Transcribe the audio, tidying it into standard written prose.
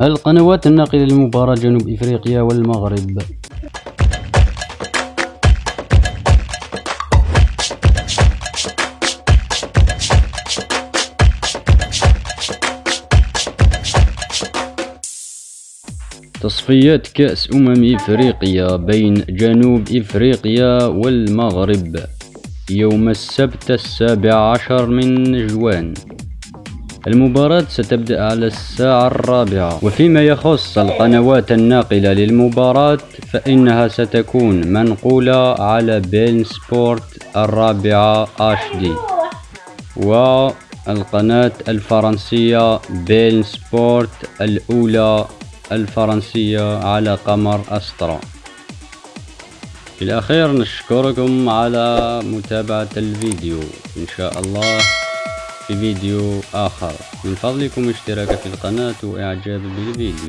القنوات الناقلة لمباراة جنوب إفريقيا والمغرب. تصفيات كأس إفريقيا بين جنوب إفريقيا والمغرب يوم السبت 17 من جوان. المباراة ستبدأ على الساعة 4، وفيما يخص القنوات الناقلة للمباراة فإنها ستكون منقولة على بين سبورت 4 HD، والقناة الفرنسية بين سبورت الأولى الفرنسية على قمر أسترا. في الأخير نشكركم على متابعة الفيديو، إن شاء الله في فيديو آخر. من فضلكم اشتراك في القناة وإعجاب بالفيديو.